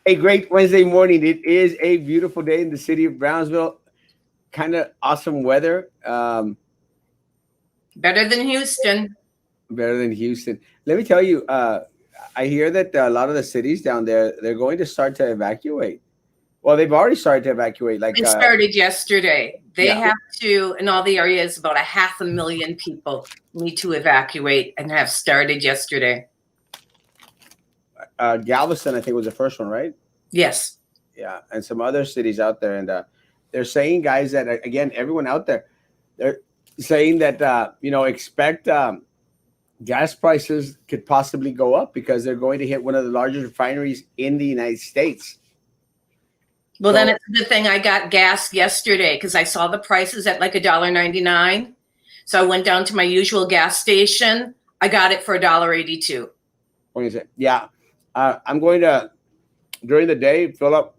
A great Wednesday morning. It is a beautiful day in the city of Brownsville. Kind of awesome weather. Better than Houston. Better than Houston. Let me tell you. I hear that a lot of the cities down there they're going to start to evacuate. Well, they've already started to evacuate. It started yesterday. They Yeah, have to, in all the areas, about 500,000 people need to evacuate and have started yesterday. Galveston, I think was the first one, right? Yes. Yeah, and some other cities out there, and they're saying, guys, that again, everyone out there, they're saying that expect gas prices could possibly go up because they're going to hit one of the largest refineries in the United States. Well, then it's a good thing I got gas yesterday because I saw the prices at like $1.99. So I went down to my usual gas station. I got it for $1.82. What is it? Yeah, I'm going to during the day fill up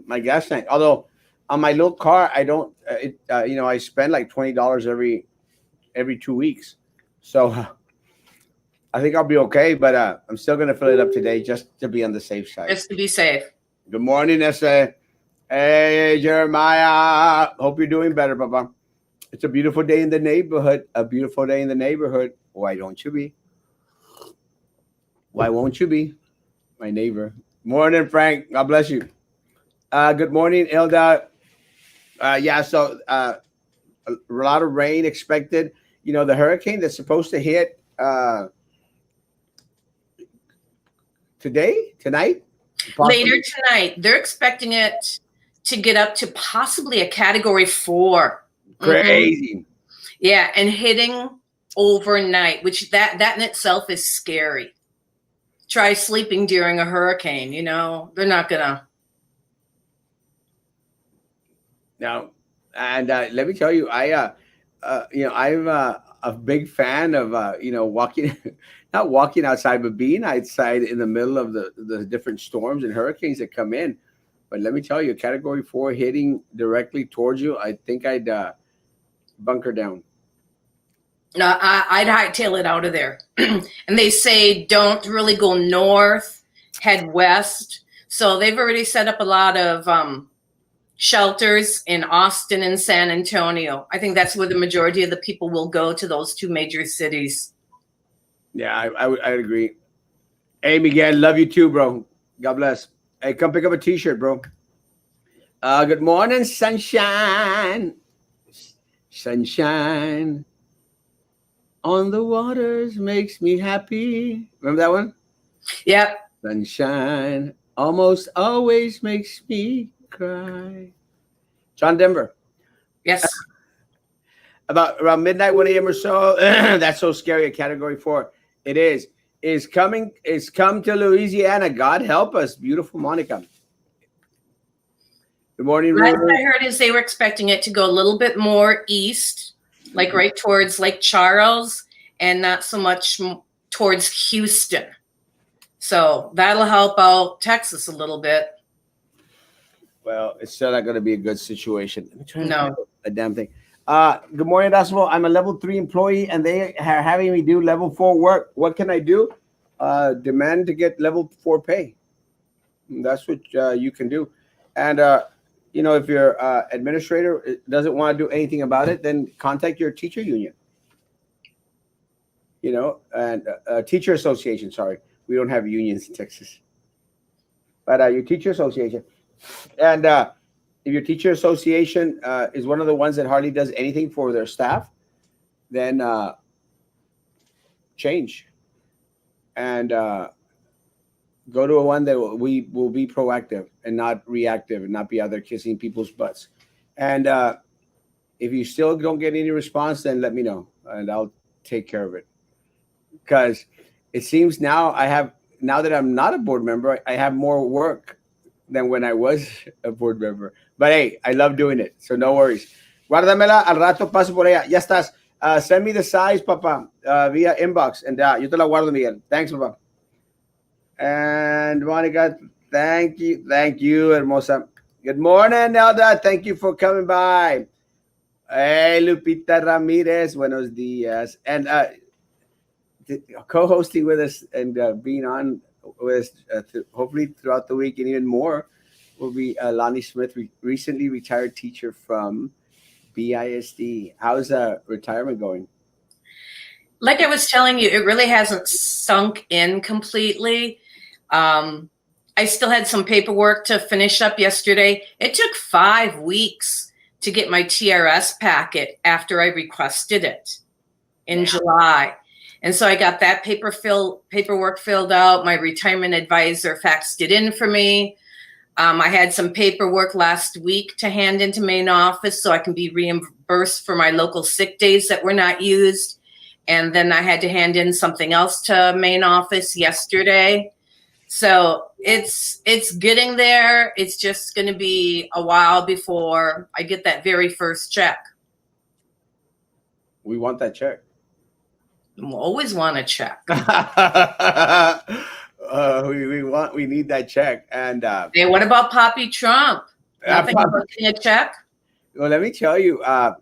my gas tank. Although on my little car, I don't. I spend like $20 every 2 weeks, so I think I'll be okay. But I'm still going to fill it up today just to be on the safe side. Just to be safe. Good morning, S.A. Hey, Jeremiah. Hope you're doing better, Papa. It's a beautiful day in the neighborhood. A beautiful day in the neighborhood. Why don't you be? Why won't you be? My neighbor. Morning, Frank. God bless you. Good morning, Elda. A lot of rain expected. You know, the hurricane that's supposed to hit tonight? Possibly? Later tonight. They're expecting it to get up to possibly a Category 4. Crazy. Mm-hmm. Yeah, and hitting overnight, which that in itself is scary. Try sleeping during a hurricane, they're not gonna. Now, and let me tell you, I'm a big fan of walking, not walking outside, but being outside in the middle of the different storms and hurricanes that come in. But let me tell you, Category 4 hitting directly towards you, I think I'd bunker down. No, I'd hightail it out of there. And they say don't really go north, head west. So they've already set up a lot of shelters in Austin and San Antonio. I think that's where the majority of the people will go, to those two major cities. Yeah, I agree. Hey, Miguel, love you too, bro. God bless. Hey, come pick up a t-shirt, bro. Good morning, sunshine. Sunshine on the waters makes me happy. Remember that one? Yep. Sunshine almost always makes me cry. John Denver. Yes. About around midnight, 1 a.m. or so. That's so scary. A Category 4. It is. Is come to Louisiana. God help us. Beautiful Monica. Good morning, What I heard is they were expecting it to go a little bit more east, like right towards Lake Charles, and not so much towards Houston. So that'll help out Texas a little bit. Well, it's still not going to be a good situation. No. A damn thing. Good morning, Erasmo. I'm a level 3 employee, and they are having me do level 4 work. What can I do? Demand to get level 4 pay. That's what you can do. And if your administrator doesn't want to do anything about it, then contact your teacher union. And teacher association. Sorry, we don't have unions in Texas, but your teacher association. And if your teacher association is one of the ones that hardly does anything for their staff, then change and go to a one that we will be proactive and not reactive and not be out there kissing people's butts. And if you still don't get any response, then let me know and I'll take care of it. Because it seems now that I'm not a board member, I have more work than when I was a board member. But hey, I love doing it, so no worries. Guárdamela, al rato paso por ella. Ya estás. Send me the size, Papa, via inbox, and yo te la guardo, Miguel. Thanks, Papa. And Monica, thank you, hermosa. Good morning, Nelda. Thank you for coming by. Hey, Lupita Ramirez, buenos dias. And co-hosting with us and being on with hopefully throughout the week and even more will be Lonnie Smith, recently retired teacher from BISD. How's retirement going? Like I was telling you, it really hasn't sunk in completely. I still had some paperwork to finish up yesterday. It took 5 weeks to get my TRS packet after I requested it in July. And so I got that paperwork filled out. My retirement advisor faxed it in for me. I had some paperwork last week to hand into main office so I can be reimbursed for my local sick days that were not used. And then I had to hand in something else to main office yesterday. So it's getting there. It's just going to be a while before I get that very first check. We want that check. I always want a check. We need that check. And hey, what about Poppy Trump? Nothing about getting a check? Well, let me tell you, I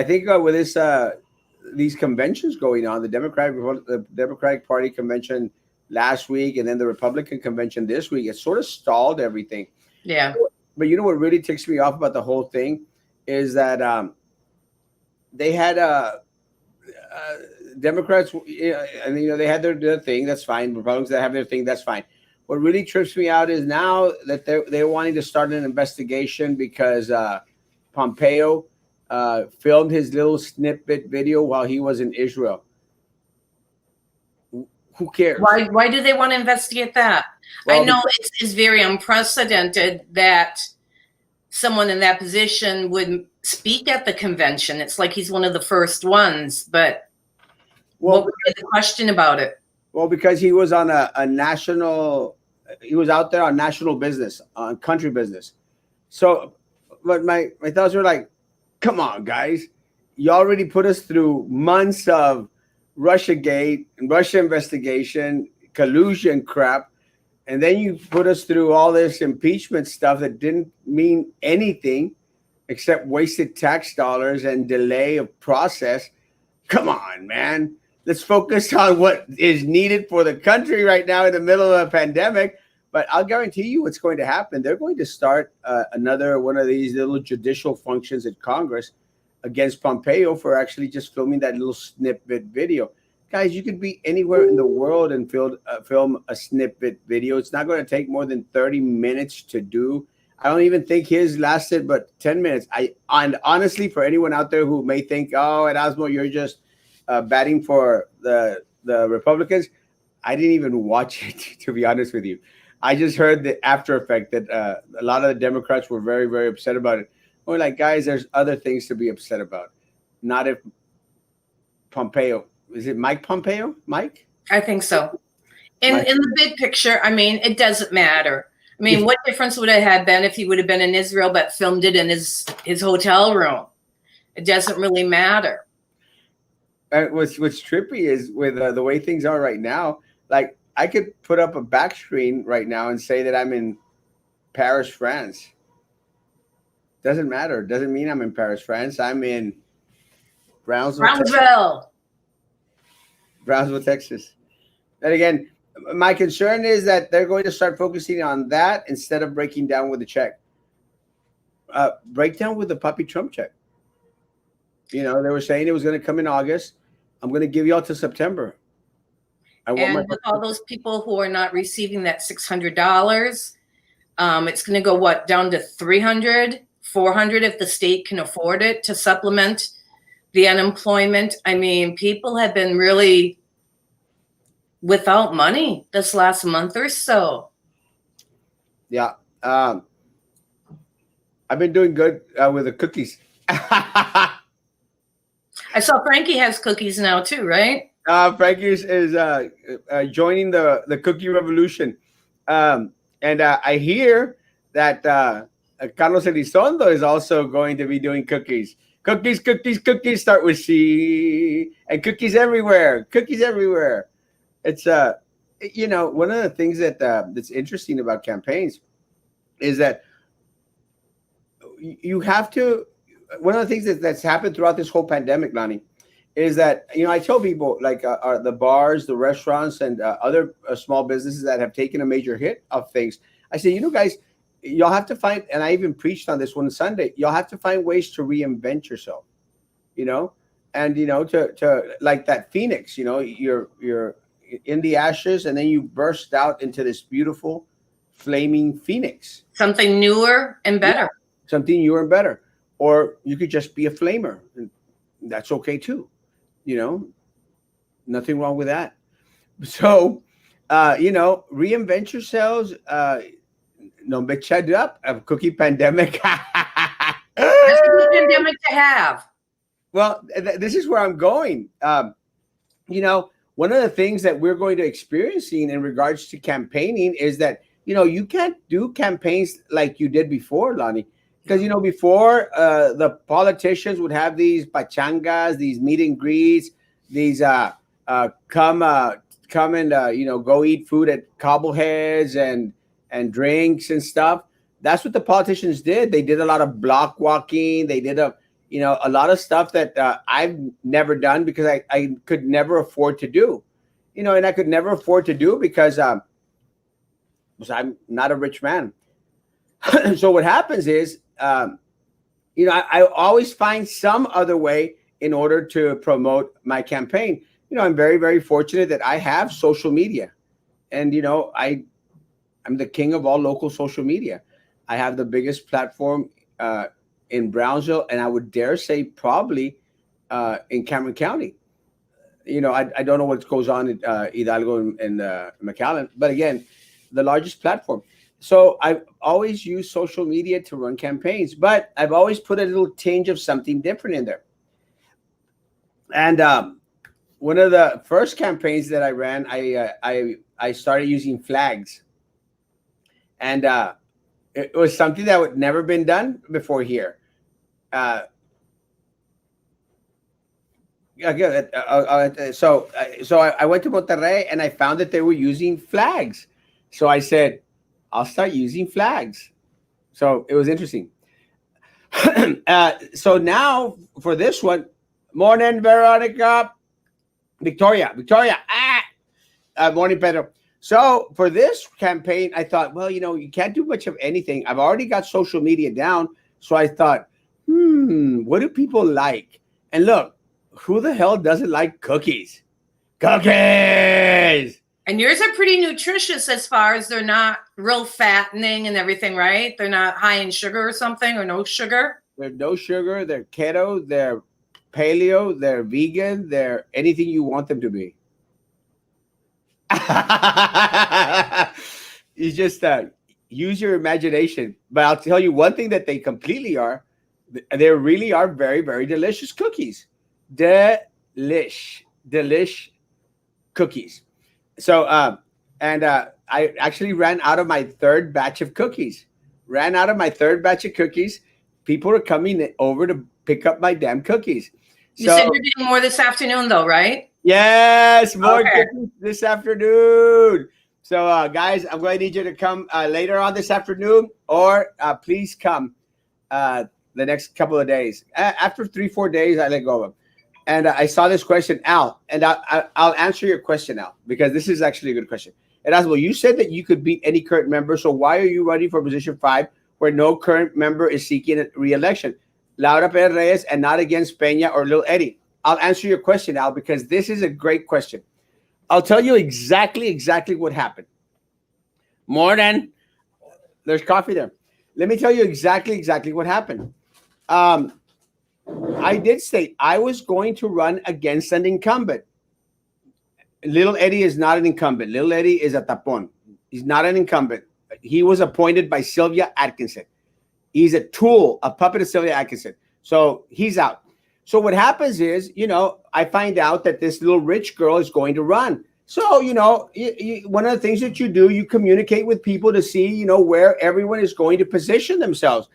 think with this these conventions going on, the Democratic Party convention last week and then the Republican convention this week, it sort of stalled everything. Yeah. But you know what really ticks me off about the whole thing is that they had Democrats, and they had their thing, that's fine. Republicans that have their thing, that's fine. What really trips me out is now that they're wanting to start an investigation because Pompeo filmed his little snippet video while he was in Israel. Who cares? Why do they want to investigate that? Well, I know it's very unprecedented that someone in that position would speak at the convention. It's like he's one of the first ones, but what would be the question about it? Well, because he was on a national, he was out there on national business, on country business. So, but my thoughts were like, come on, guys. You already put us through months of Russiagate and Russia investigation, collusion crap. And then you put us through all this impeachment stuff that didn't mean anything except wasted tax dollars and delay of process. Come on, man. Let's focus on what is needed for the country right now in the middle of a pandemic. But I'll guarantee you what's going to happen. They're going to start another one of these little judicial functions at Congress against Pompeo for actually just filming that little snippet video. Guys, you could be anywhere in the world and film a snippet video. It's not going to take more than 30 minutes to do. I don't even think his lasted but 10 minutes. And honestly, for anyone out there who may think, oh, Erasmo, you're just batting for the Republicans, I didn't even watch it, to be honest with you. I just heard the after effect that a lot of the Democrats were very, very upset about it. We're like, guys, there's other things to be upset about. Not if Pompeo. Is it Mike Pompeo? Mike? I think so. In the big picture, I mean, it doesn't matter. I mean, what difference would it have been if he would have been in Israel but filmed it in his hotel room? It doesn't really matter. What's trippy is with the way things are right now, like I could put up a back screen right now and say that I'm in Paris, France. Doesn't matter. Doesn't mean I'm in Paris, France. I'm in Brownsville, Texas. And again, my concern is that they're going to start focusing on that instead of breaking down with the check. Break down with the Puppy Trump check. You know, they were saying it was going to come in August. I'm going to give y'all to September. And with all those people who are not receiving that $600, it's going to go down to $300, $400 if the state can afford it to supplement the unemployment. I mean, people have been really without money this last month or so. Yeah. I've been doing good with the cookies. I saw Frankie has cookies now too, right? Frankie is joining the cookie revolution. And I hear that Carlos Elizondo is also going to be doing cookies. Cookies start with C, and cookies everywhere. It's one of the things that's interesting about campaigns is that you have to. One of the things that's happened throughout this whole pandemic, Lonnie, is that I tell people like the bars, the restaurants, and other small businesses that have taken a major hit of things. I say, guys, y'all have to find, and I even preached on this one Sunday. Y'all have to find ways to reinvent yourself, you know, and to like that phoenix. You're in the ashes, and then you burst out into this beautiful, flaming phoenix. Something newer and Yeah, better. something newer and better. Or you could just be a flamer, and that's okay too. You know, nothing wrong with that. So, reinvent yourselves. No, make shut up. A cookie pandemic. That's a good pandemic to have. Well, this is where I'm going. One of the things that we're going to experiencing in regards to campaigning is that you can't do campaigns like you did before, Lonnie, because before the politicians would have these pachangas, these meet and greets, these come and go eat food at cobbleheads and drinks and stuff. That's what the politicians did. They did a lot of block walking. They did a lot of stuff that I've never done because I could never afford to do, and I could never afford to do because I'm not a rich man. So what happens is, I always find some other way in order to promote my campaign. I'm very, very fortunate that I have social media, and I'm the king of all local social media. I have the biggest platform in Brownsville, and I would dare say probably in Cameron County. I don't know what goes on in Hidalgo and McAllen, but again, the largest platform. So I've always used social media to run campaigns, but I've always put a little tinge of something different in there. And one of the first campaigns that I ran, I started using flags, and it was something that would never been done before here. Uh, so I went to Monterrey and I found that they were using flags. So I said, I'll start using flags. So it was interesting. So now for this one, morning, Veronica, Victoria. Morning, Pedro. So for this campaign, I thought, well, you can't do much of anything. I've already got social media down. So I thought, what do people like? And look, who the hell doesn't like cookies? Cookies! And yours are pretty nutritious as far as they're not real fattening and everything, right? They're not high in sugar or something, or no sugar. They're no sugar. They're keto. They're paleo. They're vegan. They're anything you want them to be. You just use your imagination. But I'll tell you one thing that they completely are. They really are very, very delicious cookies. Delish cookies. So, I actually ran out of my third batch of cookies. People are coming over to pick up my damn cookies. You said you're getting more this afternoon, though, right? Yes, more cookies this afternoon. So, guys, I'm going to need you to come later on this afternoon, or please come the next couple of days. After 3-4 days, I let go of them. And I saw this question, Al, and I'll answer your question, Al, because this is actually a good question. Erasmo, you said that you could beat any current member, so why are you running for position 5 where no current member is seeking a re-election? Laura Perez Reyes and not against Peña or Lil Eddie. I'll answer your question, Al, because this is a great question. I'll tell you exactly what happened. Morning. There's coffee there. Let me tell you exactly what happened. I did state I was going to run against an incumbent. Little Eddie is not an incumbent. Little Eddie is a tapon. He's not an incumbent. He was appointed by Sylvia Atkinson. He's a tool, a puppet of Sylvia Atkinson. So he's out. So what happens is, I find out that this little rich girl is going to run. So, one of the things that you do, you communicate with people to see, where everyone is going to position themselves,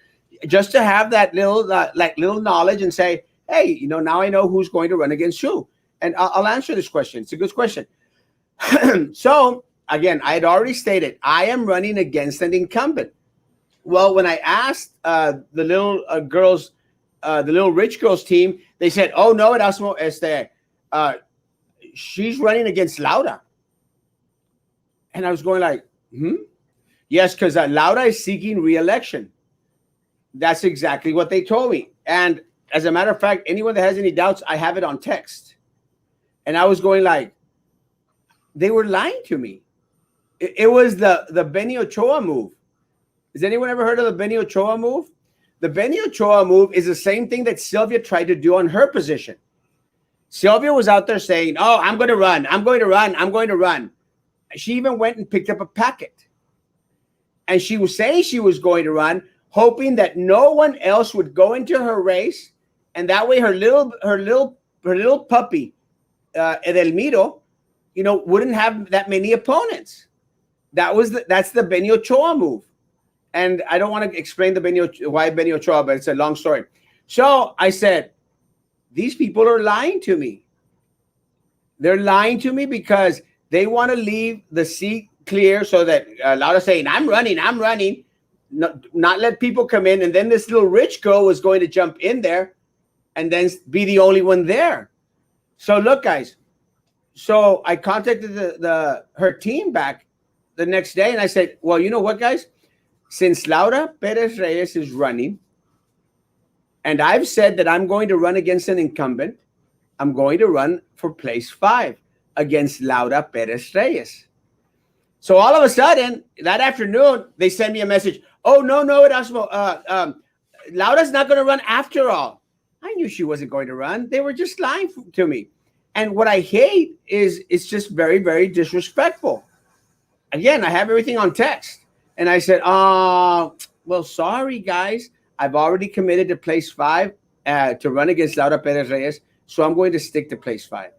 just to have that little knowledge and say, hey, now I know who's going to run against who. And I'll answer this question. It's a good question. So again, I had already stated, I am running against an incumbent. Well, when I asked the little girl's the little rich girls team, they said, "Oh no, Erasmo, uh, she's running against Laura." And I was going like, "Hmm." Yes, because Laura is seeking re-election. That's exactly what they told me. And as a matter of fact, anyone that has any doubts, I have it on text. And I was going like, they were lying to me. It was the Benny Ochoa move. Has anyone ever heard of the Benny Ochoa move? The Benny Ochoa move is the same thing that Sylvia tried to do on her position. Sylvia was out there saying, "Oh, I'm going to run. I'm going to run. I'm going to run." She even went and picked up a packet. And she was saying she was going to run, hoping that no one else would go into her race, and that way her little puppy, Edelmiro, wouldn't have that many opponents. That's the Benny Ochoa move. And I don't want to explain why Benny Ochoa, but it's a long story. So I said, these people are lying to me. They're lying to me because they want to leave the seat clear so that Laura saying, I'm running, not let people come in. And then this little rich girl was going to jump in there and then be the only one there. So look, guys. So I contacted her team back the next day, and I said, well, you know what, guys? Since Laura Perez Reyes is running, and I've said that I'm going to run against an incumbent, I'm going to run for place 5 against Laura Perez Reyes. So all of a sudden, that afternoon, they sent me a message. Oh, no, Erasmo. Laura's not going to run after all. I knew she wasn't going to run. They were just lying to me. And what I hate is it's just very, very disrespectful. Again, I have everything on text. And I said, well, sorry, guys. I've already committed to place 5 to run against Laura Perez Reyes. So I'm going to stick to place 5.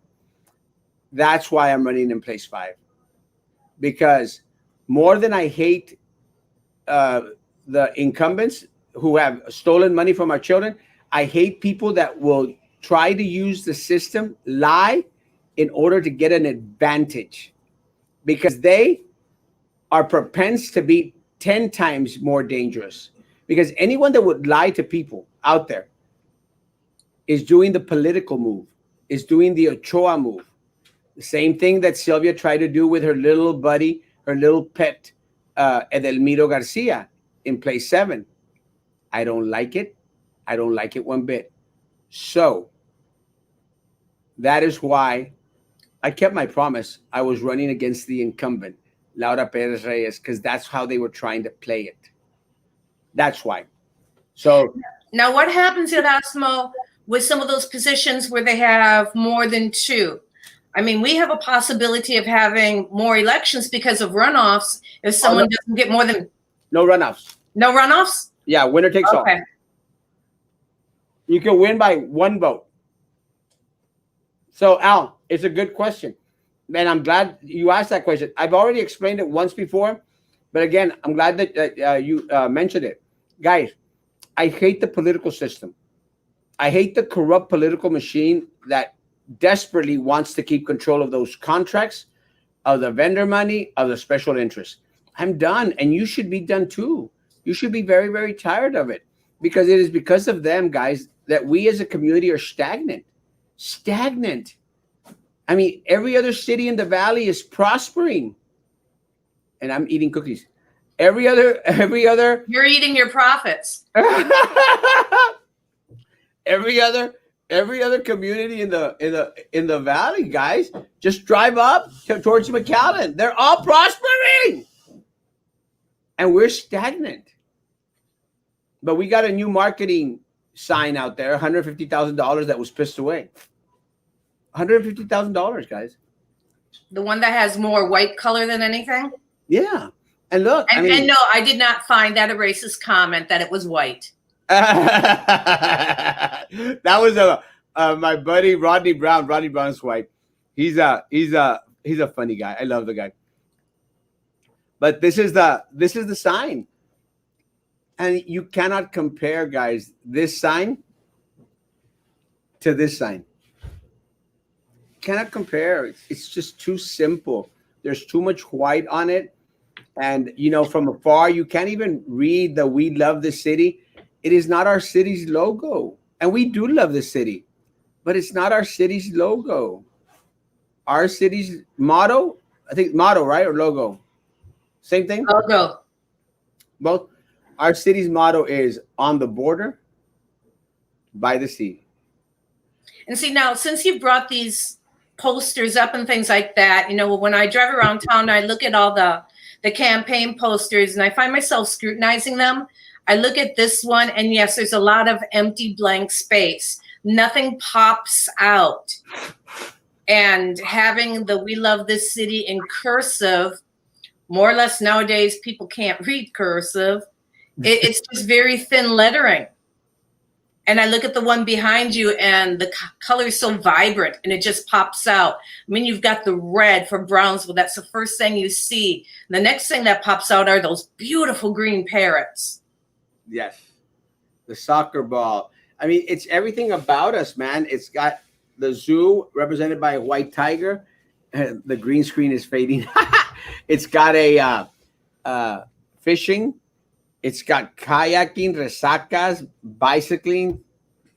That's why I'm running in place 5. Because more than I hate the incumbents who have stolen money from our children, I hate people that will try to use the system, lie, in order to get an advantage. Because they are propense to be 10 times more dangerous. Because anyone that would lie to people out there is doing the political move, is doing the Ochoa move. The same thing that Sylvia tried to do with her little buddy, her little pet, Edelmiro Garcia in place 7. I don't like it. I don't like it one bit. So that is why I kept my promise. I was running against the incumbent, Laura Perez Reyes, because that's how they were trying to play it. That's why. So now what happens, Erasmo, with some of those positions where they have more than 2? I mean, we have a possibility of having more elections because of runoffs if someone doesn't get more than... No runoffs. No runoffs? Yeah, winner takes all. Okay. You can win by 1 vote. So, Al, it's a good question. Man, I'm glad you asked that question. I've already explained it once before, but again, I'm glad that you mentioned it. Guys, I hate the political system. I hate the corrupt political machine that desperately wants to keep control of those contracts, of the vendor money, of the special interest. I'm done, and you should be done too. You should be very, very tired of it, because it is because of them, guys, that we as a community are stagnant. Stagnant. I mean, every other city in the valley is prospering, and I'm eating cookies. Every other. You're eating your profits. every other community in the valley, guys, just drive up towards McAllen. They're all prospering, and we're stagnant. But we got a new marketing sign out there, $150,000 that was pissed away. $150,000, guys. The one that has more white color than anything? Yeah. And look, and no, I did not find that a racist comment that it was white. That was my buddy Rodney Brown. Rodney Brown's white. He's a funny guy. I love the guy. But this is the sign. And you cannot compare, guys, this sign to this sign. Cannot compare. It's just too simple. There's too much white on it. And, from afar, you can't even read the "We love the city." It is not our city's logo. And we do love the city, but it's not our city's logo. Our city's motto, I think motto, right? Or logo. Same thing? I'll go. Both. Our city's motto is on the border by the sea. And see, now, since you brought these posters up and things like that, when I drive around town, I look at all the campaign posters and I find myself scrutinizing them. I look at this one, and yes, there's a lot of empty blank space. Nothing pops out. And having the "We Love This City" in cursive, more or less nowadays, people can't read cursive. It's just very thin lettering. And I look at the one behind you, and the color is so vibrant, and it just pops out. I mean, you've got the red for Brownsville. That's the first thing you see. The next thing that pops out are those beautiful green parrots. Yes. The soccer ball. I mean, it's everything about us, man. It's got the zoo represented by a white tiger. The green screen is fading. It's got a fishing. It's got kayaking, resacas, bicycling.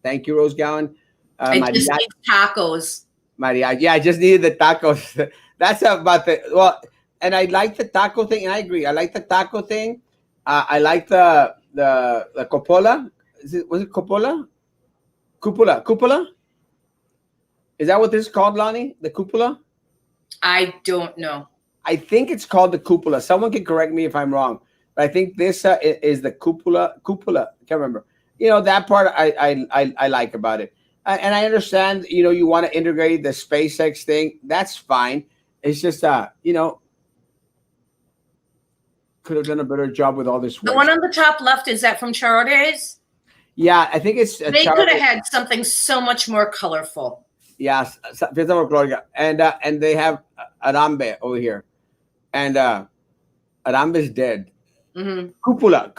Thank you, Rose Gowan. I just need tacos. Maria, yeah, I just needed the tacos. That's about and I like the taco thing, and I agree. I like the taco thing. I like the cupola. Was it cupola? Cupola. Is that what this is called, Lonnie? The cupola? I don't know. I think it's called the cupola. Someone can correct me if I'm wrong, but I think this is the cupola. Cupola. I can't remember. That part I like about it, and I understand. You want to integrate the SpaceX thing. That's fine. It's just could have done a better job with all this work. The one on the top left, is that from Charities? Yeah, I think it's. They could have had something so much more colorful. Yes, and they have Arambe over here, and Arambe is dead. Mm-hmm. Cupola.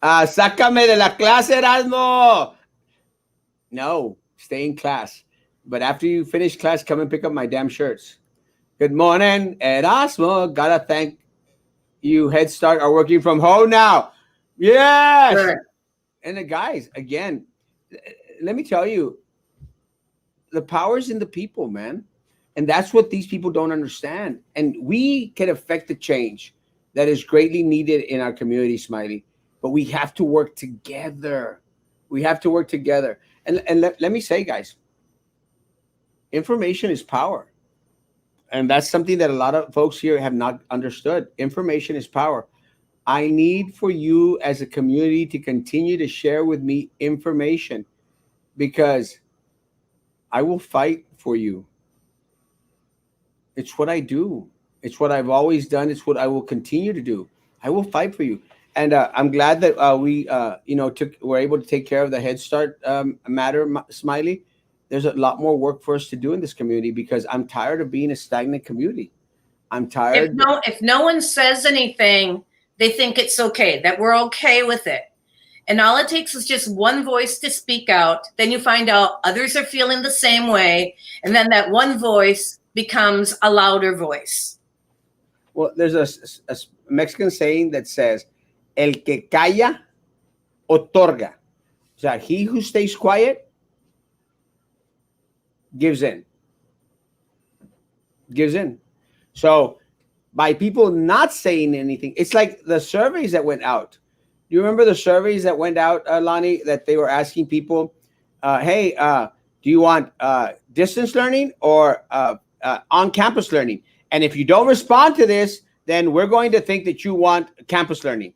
Sácame de la clase, Erasmo. No, stay in class. But after you finish class, come and pick up my damn shirts. Good morning, Erasmo. Gotta thank you. Head Start are working from home now. Yes. Sure. And the guys, again, let me tell you, the power's in the people, man. And that's what these people don't understand. And we can affect the change that is greatly needed in our community, Smiley. But we have to work together. And let me say, guys, information is power. And that's something that a lot of folks here have not understood. Information is power. I need for you as a community to continue to share with me information, because I will fight for you. It's what I do. It's what I've always done. It's what I will continue to do. I will fight for you. And I'm glad that we were able to take care of the Head Start matter, Smiley. There's a lot more work for us to do in this community, because I'm tired of being a stagnant community. I'm tired. If no one says anything, they think it's okay, that we're okay with it. And all it takes is just one voice to speak out. Then you find out others are feeling the same way. And then that one voice becomes a louder voice. Well, there's a Mexican saying that says, el que calla, otorga. O sea, he who stays quiet gives in. So by people not saying anything, it's like the surveys that went out. Do you remember the surveys that went out, Lonnie, that they were asking people, hey, do you want distance learning or on-campus learning? And if you don't respond to this, then we're going to think that you want campus learning.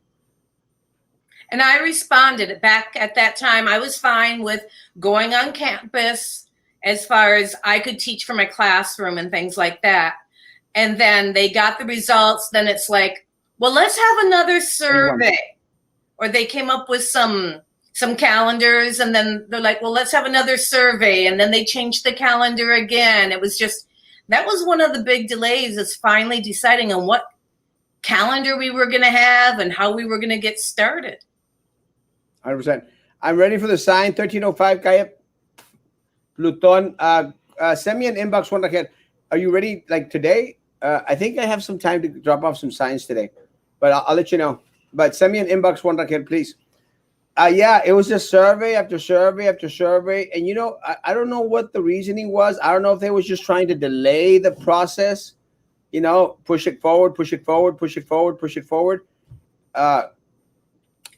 And I responded. Back at that time, I was fine with going on campus as far as I could teach from my classroom and things like that. And then they got the results. Then it's like, well, let's have another survey. Or they came up with some calendars, and then they're like, well, let's have another survey. And then they changed the calendar again. It was just, that was one of the big delays, is finally deciding on what calendar we were going to have and how we were going to get started. 100%. I'm ready for the sign. 1305 Calle Pluton. Send me an inbox one ahead. Are you ready like today? I think I have some time to drop off some signs today, but I'll let you know. But send me an inbox one, Raquel, please. Yeah, it was just survey after survey after survey, and I don't know what the reasoning was. I don't know if they was just trying to delay the process. Push it forward, push it forward, push it forward, push it forward. Uh,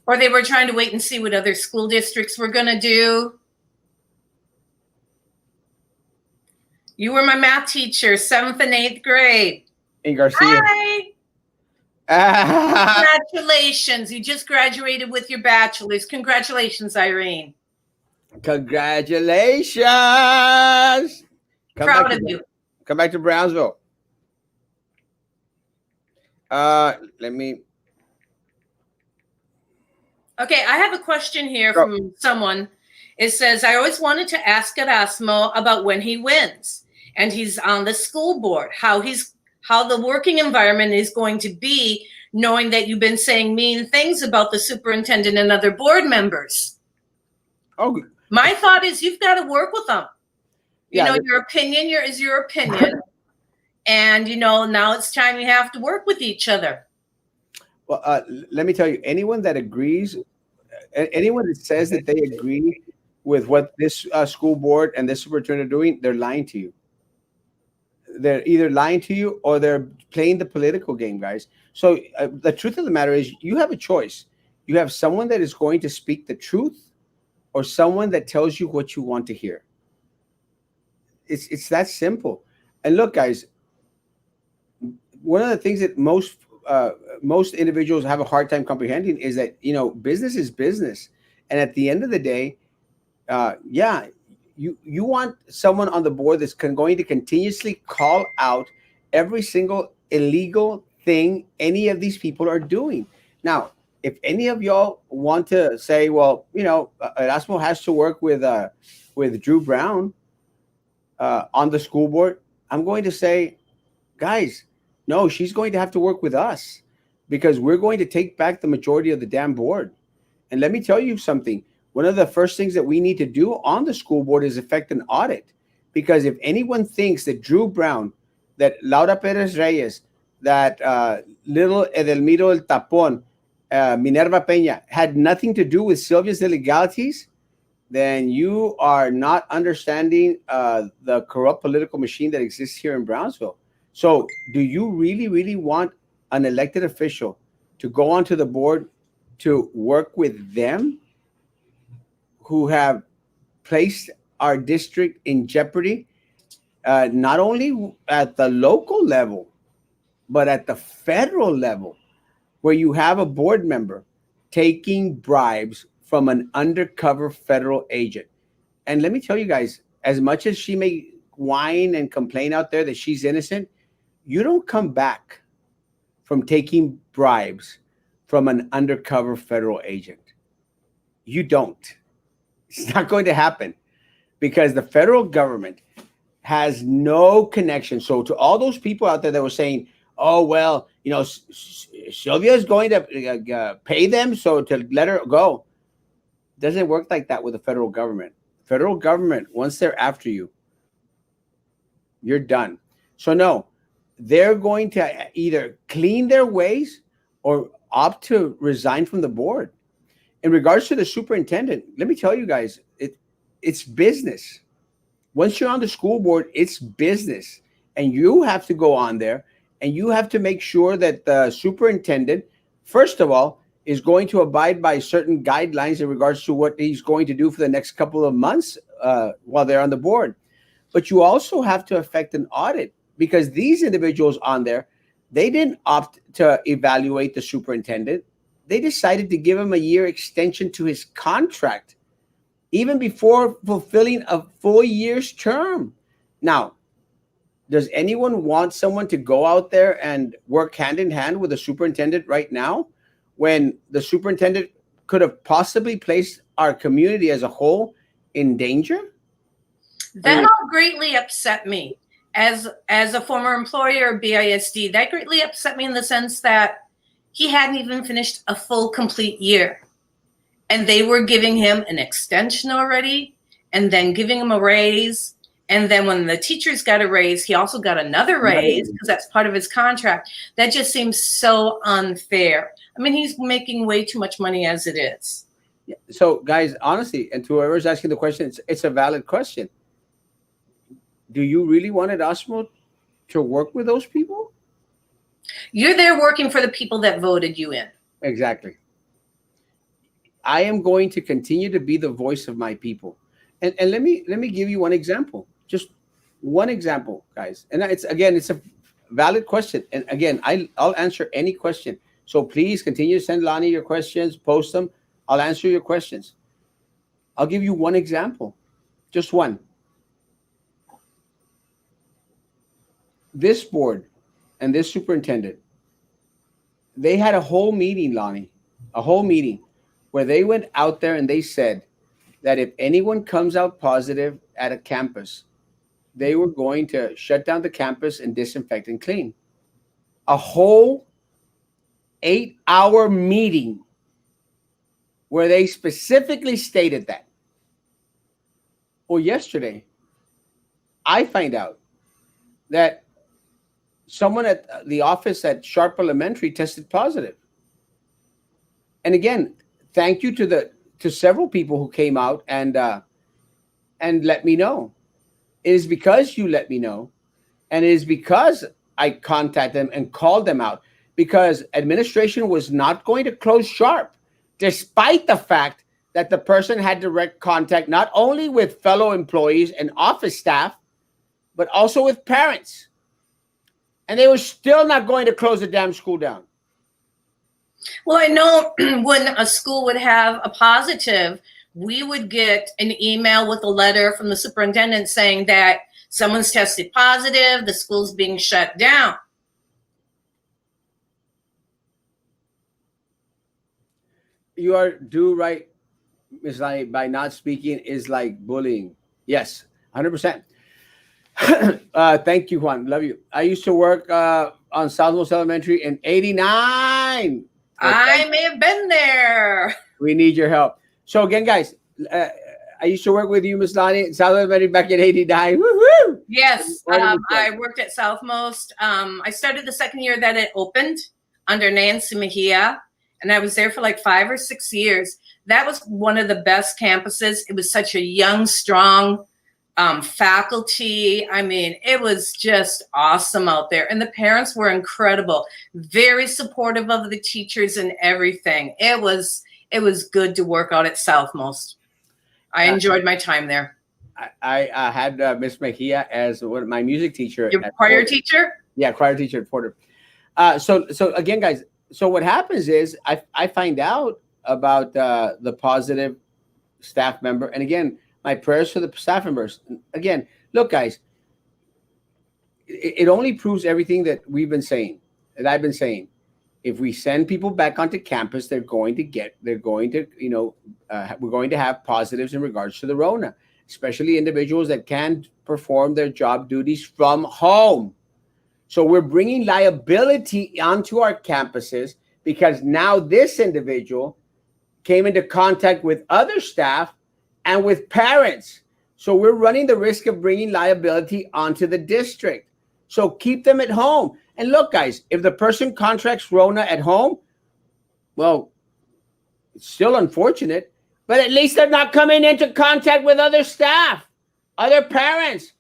Or they were trying to wait and see what other school districts were going to do. You were my math teacher, 7th and 8th grade. in Garcia. Hi. Congratulations. You just graduated with your bachelor's. Congratulations, Irene. Congratulations. Proud of you. Come back to Brownsville. Let me. Okay, I have a question here from someone. It says, I always wanted to ask Erasmo about when he wins and he's on the school board, how the working environment is going to be, knowing that you've been saying mean things about the superintendent and other board members. Oh, my thought is you've got to work with them. Your opinion is your opinion. And, now it's time you have to work with each other. Well, let me tell you, anyone that agrees, anyone that says that they agree with what this school board and this superintendent are doing, they're lying to you. They're either lying to you or they're playing the political game, guys. So the truth of the matter is you have a choice. You have someone that is going to speak the truth or someone that tells you what you want to hear. It's that simple. And look, guys, one of the things that most individuals have a hard time comprehending is that business is business, and at the end of the day, you want someone on the board that's going to continuously call out every single illegal thing any of these people are doing. Now, if any of y'all want to say, well, Erasmo has to work with Drew Brown on the school board, I'm going to say, guys, no, she's going to have to work with us because we're going to take back the majority of the damn board. And let me tell you something. One of the first things that we need to do on the school board is effect an audit. Because if anyone thinks that Drew Brown, that Laura Perez Reyes, that little Edelmiro El Tapón, Minerva Peña had nothing to do with Sylvia's illegalities, then you are not understanding the corrupt political machine that exists here in Brownsville. So do you really, really want an elected official to go onto the board to work with them who have placed our district in jeopardy, not only at the local level, but at the federal level, where you have a board member taking bribes from an undercover federal agent? And let me tell you guys, as much as she may whine and complain out there that she's innocent, you don't come back from taking bribes from an undercover federal agent. You don't. It's not going to happen because the federal government has no connection. So to all those people out there that were saying, oh, well, Sylvia is going to pay them, so to let her go. It doesn't work like that with the federal government. Federal government, once they're after you, you're done. So no, they're going to either clean their ways or opt to resign from the board. In regards to the superintendent, let me tell you guys, it's business. Once you're on the school board, it's business. And you have to go on there and you have to make sure that the superintendent, first of all, is going to abide by certain guidelines in regards to what he's going to do for the next couple of months while they're on the board. But you also have to effect an audit because these individuals on there, they didn't opt to evaluate the superintendent. They decided to give him a year extension to his contract, even before fulfilling a 4 years term. Now, does anyone want someone to go out there and work hand in hand with the superintendent right now when the superintendent could have possibly placed our community as a whole in danger? That all greatly upset me. As a former employee of BISD, that greatly upset me in the sense that he hadn't even finished a full, complete year. And they were giving him an extension already and then giving him a raise And then when the teachers got a raise, he also got another raise because that's part of his contract. That just seems so unfair. I mean, he's making way too much money as it is. So, guys, honestly, and to whoever's asking the question, it's a valid question. Do you really want Erasmo to work with those people? You're there working for the people that voted you in. Exactly. I am going to continue to be the voice of my people. And let me give you one example. Just one example, guys. And it's a valid question. And again, I'll answer any question. So please continue to send Lonnie your questions, post them. I'll answer your questions. I'll give you one example. Just one. This board and this superintendent, they had a whole meeting, Lonnie, a whole meeting where they went out there and they said that if anyone comes out positive at a campus, they were going to shut down the campus and disinfect and clean. A whole 8-hour meeting where they specifically stated that. Well, yesterday, I find out that someone at the office at Sharp Elementary tested positive. And again, thank you to several people who came out and let me know. It is because you let me know, and it is because I contacted them and called them out, because administration was not going to close Sharp, despite the fact that the person had direct contact not only with fellow employees and office staff, but also with parents. And they were still not going to close the damn school down. Well, I know when a school would have a positive, we would get an email with a letter from the superintendent saying that someone's tested positive, the school's being shut down. You are due right, Ms. Lai, by not speaking is like bullying. Yes, 100%. Thank you, Juan. Love you. I used to work on Southmost Elementary in '89. I may have been there. We need your help. So again, guys, I used to work with you, Miss Lonnie, South Elementary back in '89. Woo-hoo! Yes, I worked at Southmost. I started the second year that it opened under Nancy Mejia, and I was there for like 5 or 6 years. That was one of the best campuses. It was such a young, strong faculty. I mean, it was just awesome out there. And the parents were incredible, very supportive of the teachers and everything. It was good to work out at Southmost. I enjoyed my time there. I had Miss Mejia as my music teacher. Your choir teacher? Yeah, choir teacher at Porter. So again, guys, so what happens is I find out about the positive staff member. And again, my prayers for the staff members. Again, look, guys, it only proves everything that we've been saying, that I've been saying. If we send people back onto campus, we're going to have positives in regards to the Rona, especially individuals that can perform their job duties from home. So we're bringing liability onto our campuses because now this individual came into contact with other staff and with parents. So we're running the risk of bringing liability onto the district. So keep them at home. And look, guys, if the person contracts Rona at home, well, it's still unfortunate, but at least they're not coming into contact with other staff, other parents,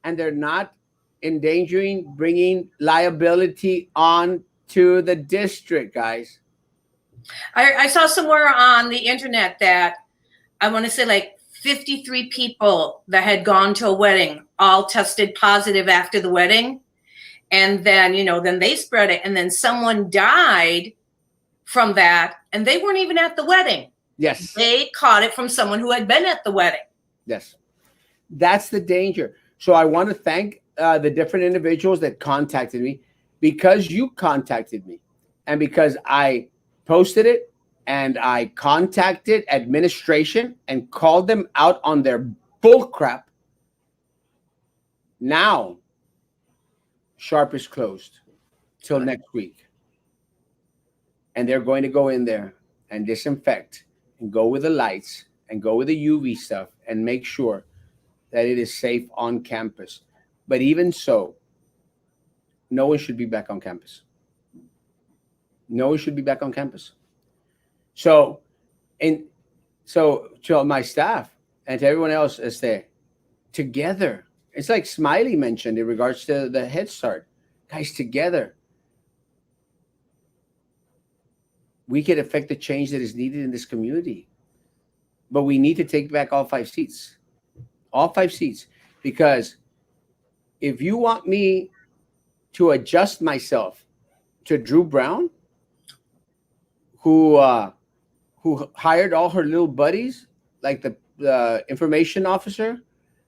and they're not endangering bringing liability on to the district, guys. I saw somewhere on the internet that I want to say like 53 people that had gone to a wedding all tested positive after the wedding. And then, then they spread it. And then someone died from that. And they weren't even at the wedding. Yes. They caught it from someone who had been at the wedding. Yes. That's the danger. So I want to thank the different individuals that contacted me, because you contacted me and because I posted it and I contacted administration and called them out on their bull crap. Now, Sharp is closed till next week. And they're going to go in there and disinfect and go with the lights and go with the UV stuff and make sure that it is safe on campus. But even so, no one should be back on campus. No one should be back on campus. So, and so to my staff and to everyone else, together. It's like Smiley mentioned in regards to the Head Start. Guys, together, we can affect the change that is needed in this community. But we need to take back all 5 seats. All 5 seats. Because if you want me to adjust myself to Drew Brown, who hired all her little buddies, like the information officer,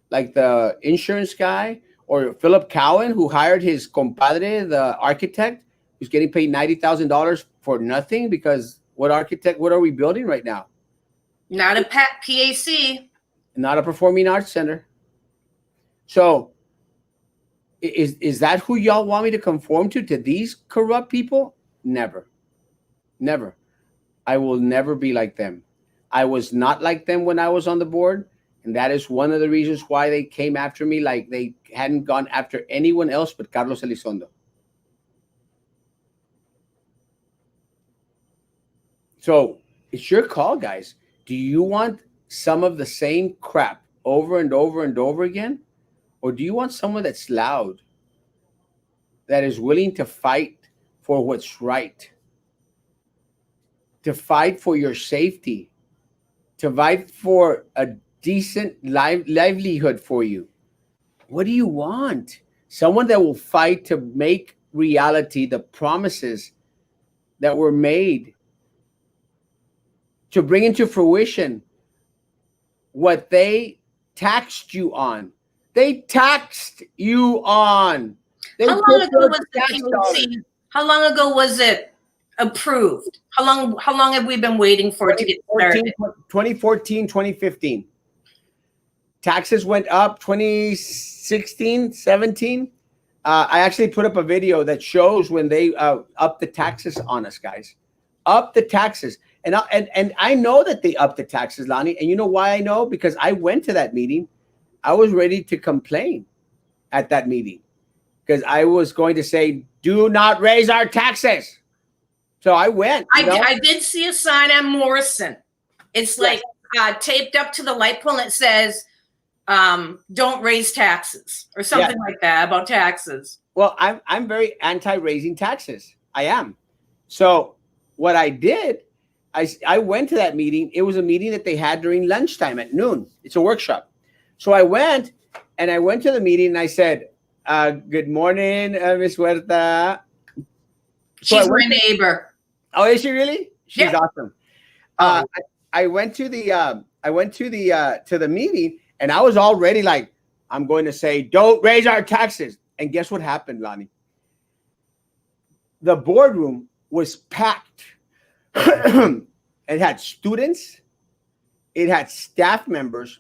like the insurance guy, or Philip Cowan, who hired his compadre, the architect, who's getting paid $90,000 for nothing because what are we building right now? Not a PAC. Not a performing arts center. So is that who y'all want me to conform to these corrupt people? Never. Never. I will never be like them. I was not like them when I was on the board. And that is one of the reasons why they came after me like they hadn't gone after anyone else but Carlos Elizondo. So it's your call, guys. Do you want some of the same crap over and over and over again? Or do you want someone that's loud, that is willing to fight for what's right, to fight for your safety, to fight for a decent livelihood for you? What do you want? Someone that will fight to make reality the promises that were made, to bring into fruition what they taxed you on. They taxed you on. How long ago was the POC? How long ago was it approved? How long have we been waiting for it to get started? 2014, 2015. Taxes went up 2016, 17. I actually put up a video that shows when they upped the taxes on us, guys. Up the taxes. And I know that they upped the taxes, Lonnie. And you know why I know? Because I went to that meeting. I was ready to complain at that meeting because I was going to say, do not raise our taxes. So I went. I did see a sign on Morrison. It's like taped up to the light pole and it says, don't raise taxes or something like that about taxes. Well, I'm very anti-raising taxes. I am. So what I did, I went to that meeting. It was a meeting that they had during lunchtime at noon. It's a workshop. So I went to the meeting and I said, good morning, Ms. Huerta. She's my neighbor. Oh, is she really? She's awesome. I went to the meeting and I was already like, I'm going to say, don't raise our taxes. And guess what happened, Lonnie? The boardroom was packed. It had students, it had staff members,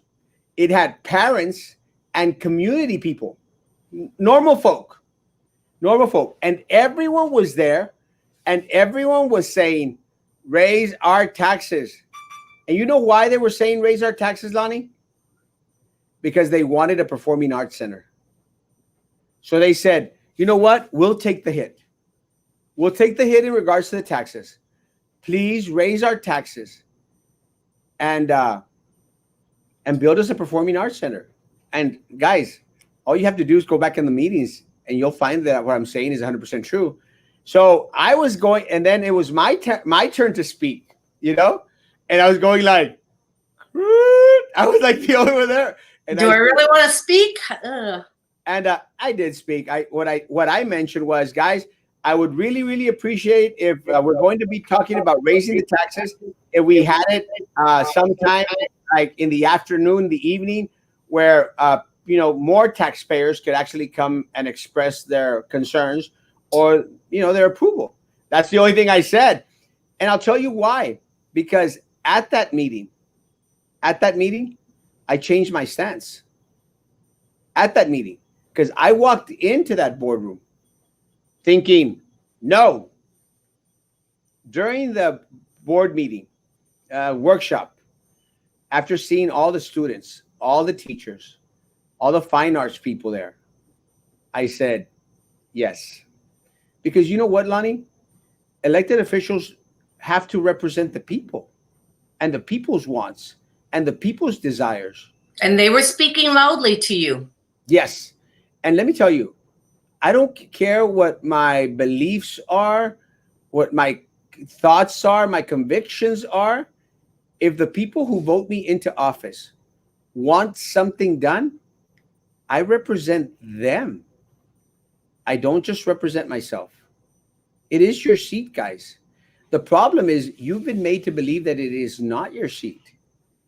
it had parents and community people, normal folk. And everyone was there and everyone was saying, raise our taxes. And you know why they were saying raise our taxes, Lonnie? Because they wanted a performing arts center. So they said, you know what? We'll take the hit. We'll take the hit in regards to the taxes. Please raise our taxes and build us a performing arts center. And guys, all you have to do is go back in the meetings and you'll find that what I'm saying is 100% true. So I was going, and then it was my turn to speak, and I was going like, I was like the only one there. And I really want to speak? And I did speak. What I mentioned was, guys, I would really, really appreciate if we're going to be talking about raising the taxes, if we had it sometime like in the afternoon, the evening, where more taxpayers could actually come and express their concerns or their approval. That's the only thing I said, and I'll tell you why. Because at that meeting, I changed my stance. At that meeting, because I walked into that boardroom thinking, no. During the board meeting, workshop, after seeing all the students, all the teachers, all the fine arts people there. I said, yes. Because you know what, Lonnie? Elected officials have to represent the people and the people's wants and the people's desires. And they were speaking loudly to you. Yes. And let me tell you, I don't care what my beliefs are, what my thoughts are, my convictions are. If the people who vote me into office want something done, I represent them. I don't just represent myself. It is your seat, guys. The problem is you've been made to believe that it is not your seat.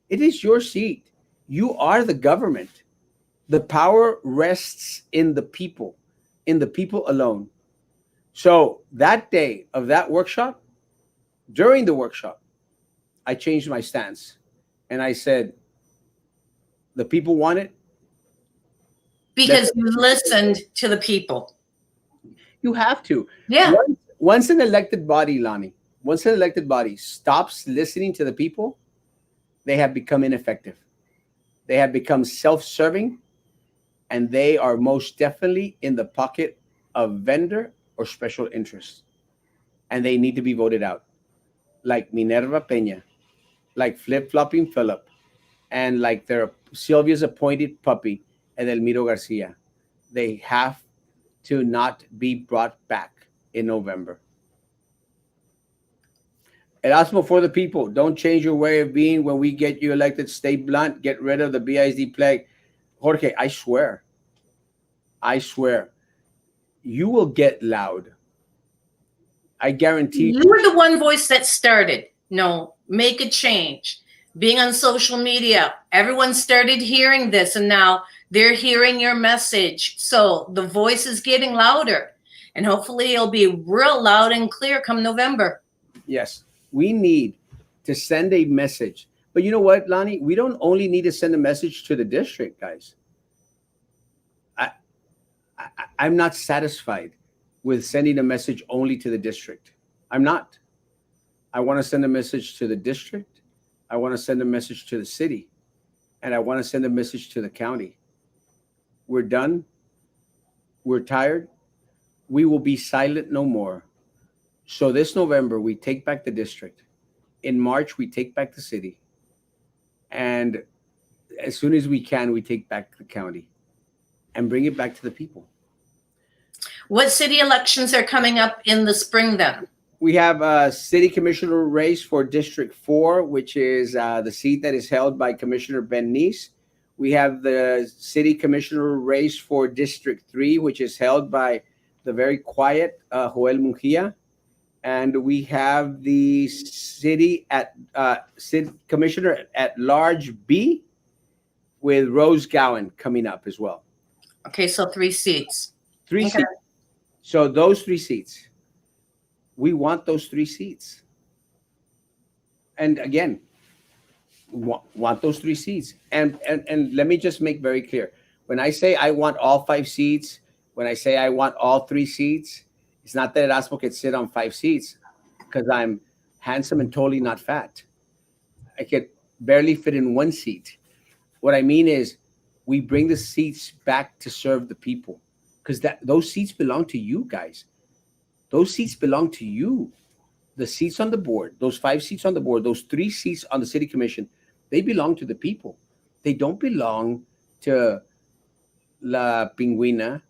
It is your seat. You are the government. The power rests in the people alone. So that day of that workshop, during the workshop, I changed my stance and I said, the people want it. Let Because you listened to the people. You have to. Yeah. Once an elected body, Lonnie, once an elected body stops listening to the people, they have become ineffective. They have become self serving, and they are most definitely in the pocket of vendor or special interest. And they need to be voted out, like Minerva Peña, like Flip Flopping Philip, and like their Sylvia's appointed puppy, Edelmiro Garcia. They have to not be brought back in November. Erasmo for the people. Don't change your way of being when we get you elected. Stay blunt. Get rid of the BISD plague. Jorge, I swear, you will get loud. I guarantee You were the one voice that started. No, make a change. Being on social media, everyone started hearing this, and now they're hearing your message. So the voice is getting louder, and hopefully it'll be real loud and clear come November. yes, we need to send a message. But you know what, Lonnie? We don't only need to send a message to the district, guys. I, I'm not satisfied with sending a message only to the district. I'm not. I want to send a message to the district. I want to send a message to the city. And I want to send a message to the county. We're done. We're tired. We will be silent no more. So this November, we take back the district. In March, we take back the city. And as soon as we can, we take back the county and bring it back to the people. What city elections are coming up in the spring then? We have a city commissioner race for District 4, which is the seat that is held by Commissioner Ben Neese. We have the city commissioner race for District 3, which is held by the very quiet Joel Mujia. And we have the city commissioner at large B with Rose Gowan coming up as well. Okay, so 3 seats. Three Okay. seats. So those 3 seats, we want those 3 seats. And again, want those 3 seats. And let me just make very clear. When I say I want all 5 seats, when I say I want all 3 seats, it's not that Erasmo can sit on 5 seats because I'm handsome and totally not fat. I could barely fit in 1 seat. What I mean is we bring the seats back to serve the people because those seats belong to you guys. Those seats belong to you. The seats on the board, those 5 seats on the board, those 3 seats on the city commission, they belong to the people. They don't belong to La Pingüina,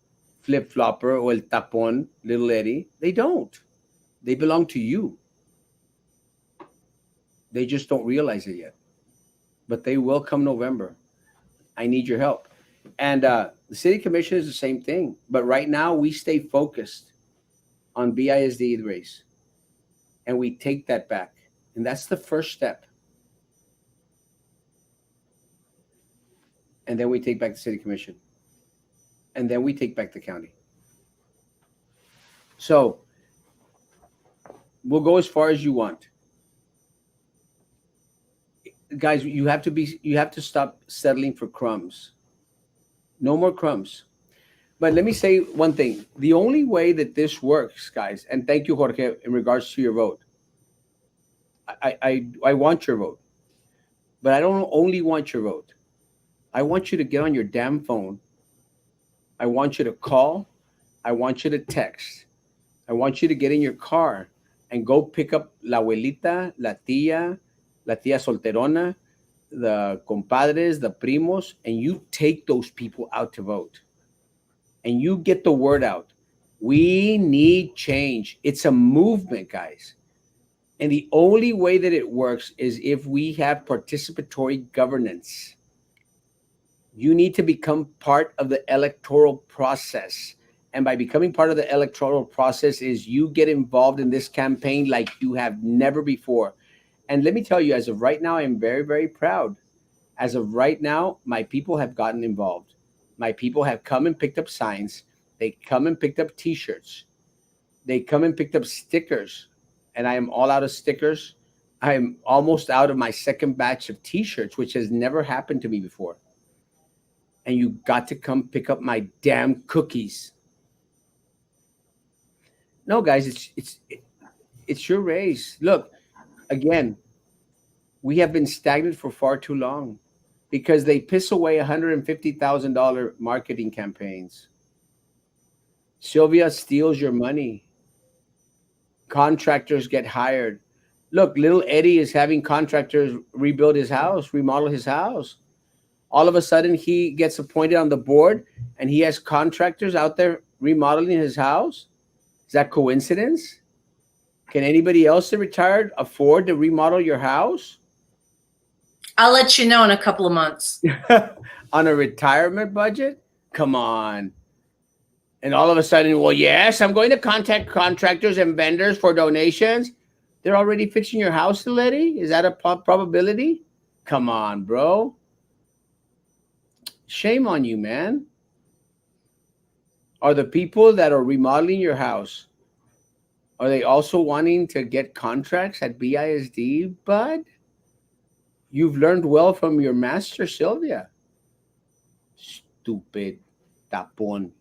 Flip Flopper, or El Tapon, Little Eddie. They don't. They belong to you. They just don't realize it yet. But they will come November. I need your help. And the city commission is the same thing. But right now, we stay focused on BISD race. And we take that back. And that's the first step. And then we take back the city commission. And then we take back the county. So we'll go as far as you want. Guys, you have to stop settling for crumbs. No more crumbs. But let me say one thing. The only way that this works, guys, and thank you, Jorge, in regards to your vote. I want your vote. But I don't only want your vote. I want you to get on your damn phone. I want you to call. I want you to text. I want you to get in your car and go pick up la abuelita, la tía solterona, the compadres, the primos, and you take those people out to vote. And you get the word out. We need change. It's a movement, guys. And the only way that it works is if we have participatory governance. You need to become part of the electoral process. And by becoming part of the electoral process is you get involved in this campaign like you have never before. And let me tell you, as of right now, I'm very, very proud. As of right now, my people have gotten involved. My people have come and picked up signs. They come and picked up t-shirts. They come and picked up stickers. And I am all out of stickers. I'm almost out of my second batch of t-shirts, which has never happened to me before. And you got to come pick up my damn cookies. No, guys, it's your race. Look, again, we have been stagnant for far too long because they piss away $150,000 marketing campaigns. Sylvia steals your money. Contractors get hired. Look, little Eddie is having contractors rebuild his house, remodel his house. All of a sudden, he gets appointed on the board and he has contractors out there remodeling his house. Is that coincidence? Can anybody else that retired afford to remodel your house? I'll let you know in a couple of months. On a retirement budget? Come on. And all of a sudden, well, yes, I'm going to contact contractors and vendors for donations. They're already fixing your house already? Is that a probability? Come on, bro. Shame on you, man. Are the people that are remodeling your house, are they also wanting to get contracts at BISD, bud? You've learned well from your master, Sylvia. Stupid tapon.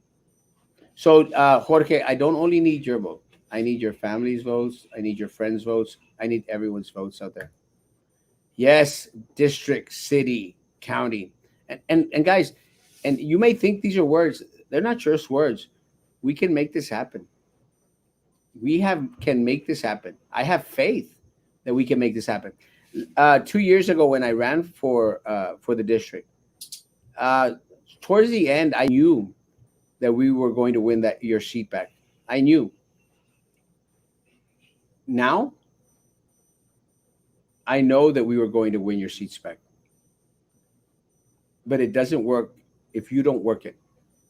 So, Jorge, I don't only need your vote. I need your family's votes. I need your friends' votes. I need everyone's votes out there. Yes, district, city, county. And guys, and you may think these are words. They're not just words. We can make this happen. We have can make this happen. I have faith that we can make this happen. 2 years ago, when I ran for the district, uh, towards the end, I knew that we were going to win that your seat back. I knew. Now, I know that we were going to win your seats back. But it doesn't work if you don't work it.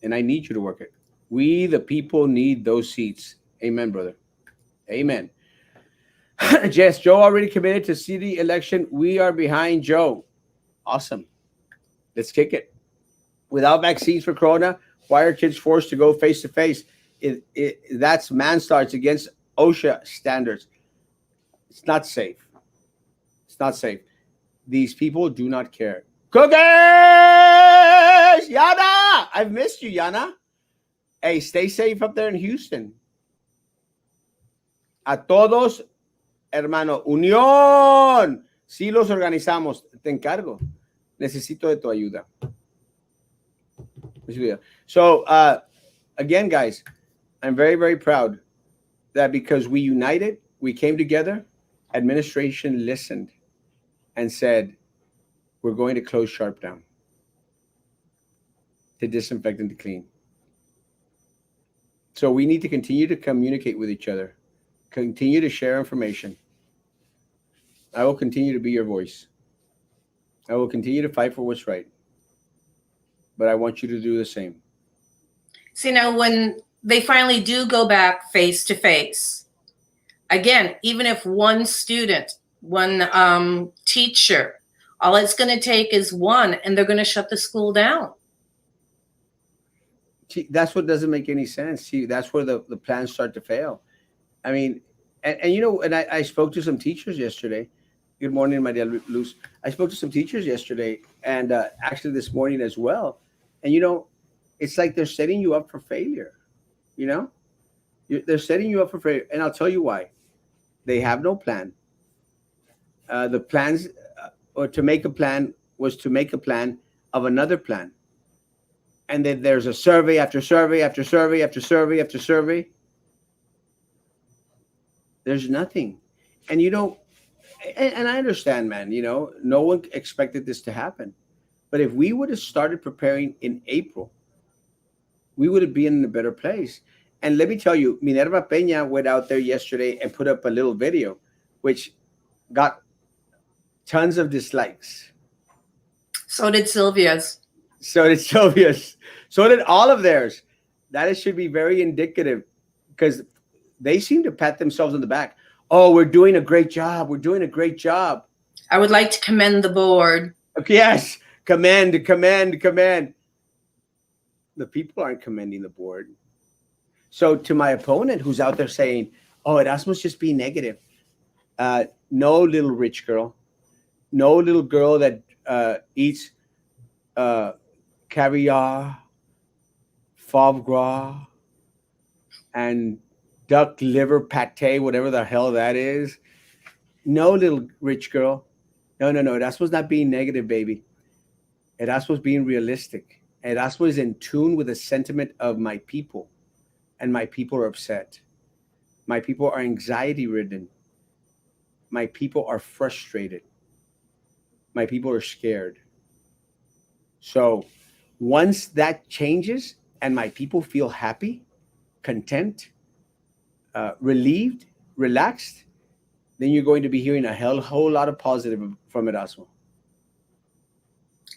And I need you to work it. We, the people, need those seats. Amen, brother. Amen. Jess, Joe already committed to city election. We are behind Joe. Awesome. Let's kick it. Without vaccines for Corona, why are kids forced to go face to face? That's manslaughter. It's against OSHA standards. It's not safe. It's not safe. These people do not care. Cookies! Yana! I've missed you, Yana. Hey, stay safe up there in Houston. A todos, hermano, unión. Sí los organizamos. Te encargo. Necesito de tu ayuda. So, again, guys, I'm very, very proud that because we united, we came together, administration listened and said, we're going to close Sharp down to disinfect and to clean. So we need to continue to communicate with each other, continue to share information. I will continue to be your voice. I will continue to fight for what's right. But I want you to do the same. See, now when they finally do go back face to face, again, even if one student, one teacher, all it's going to take is one, and they're going to shut the school down. See, that's what doesn't make any sense. See, that's where the plans start to fail. I mean, and you know, and I spoke to some teachers yesterday. Good morning, Maria Luz. I spoke to some teachers yesterday and actually this morning as well. And, you know, it's like they're setting you up for failure, you know? They're setting you up for failure. And I'll tell you why. They have no plan. The plans or to make a plan was to make a plan of another plan. And then there's a survey after survey after survey after survey after survey. There's nothing. And and I understand, man, no one expected this to happen. But if we would have started preparing in April, we would have been in a better place. And let me tell you, Minerva Peña went out there yesterday and put up a little video, which got tons of dislikes. So did Sylvia's. So did Sylvia's. So did all of theirs. That should be very indicative because they seem to pat themselves on the back. Oh, we're doing a great job. We're doing a great job. I would like to commend the board. Yes, commend, commend, commend. The people aren't commending the board. So to my opponent who's out there saying, oh, Erasmo's just being negative. No, little rich girl. No little girl that eats caviar, foie gras, and duck liver pate, whatever the hell that is. No, little rich girl. No. Erasmo's not being negative, baby. Erasmo's being realistic. Erasmo is in tune with the sentiment of my people. And my people are upset. My people are anxiety ridden. My people are frustrated. My people are scared. So once that changes and my people feel happy, content, relieved, relaxed, then you're going to be hearing a whole lot of positive from Erasmo.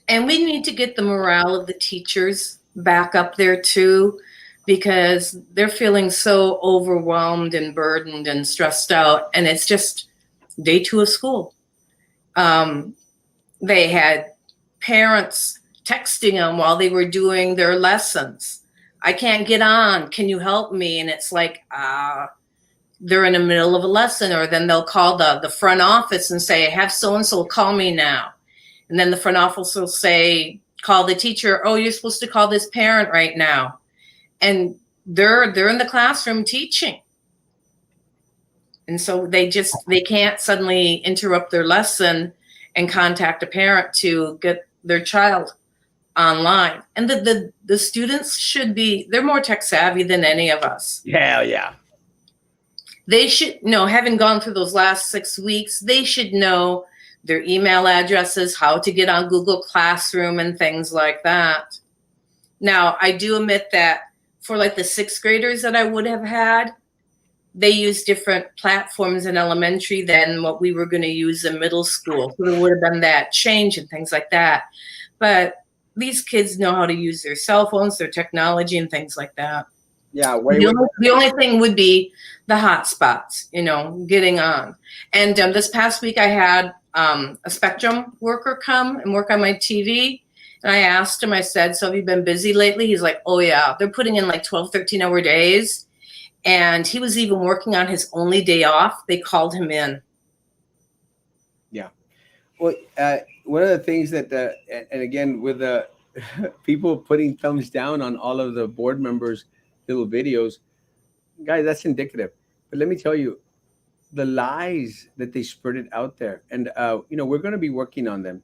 And we need to get the morale of the teachers back up there too, because they're feeling so overwhelmed and burdened and stressed out. And it's just day 2 of school. They had parents texting them while they were doing their lessons. I can't get on. Can you help me? And it's like, they're in the middle of a lesson, or then they'll call the front office and say, have so-and-so call me now. And then the front office will say, call the teacher. Oh, you're supposed to call this parent right now. And they're in the classroom teaching. And so they can't suddenly interrupt their lesson and contact a parent to get their child online. And the students they're more tech savvy than any of us. Yeah. They should know, having gone through those last 6 weeks, they should know their email addresses, how to get on Google Classroom and things like that. Now, I do admit that for like the 6th graders that I would have had, they use different platforms in elementary than what we were going to use in middle school. So there would have been that change and things like that. But these kids know how to use their cell phones, their technology, and things like that. Yeah, the only thing would be the hotspots, getting on. And this past week I had a Spectrum worker come and work on my TV. And I asked him, I said, so have you been busy lately? He's like, oh yeah, they're putting in like 12, 13-hour days. And he was even working on his only day off. They called him in. Yeah. Well, one of the things that, and again, with the people putting thumbs down on all of the board members' little videos, guys, that's indicative. But let me tell you, the lies that they spurted out there, and we're going to be working on them,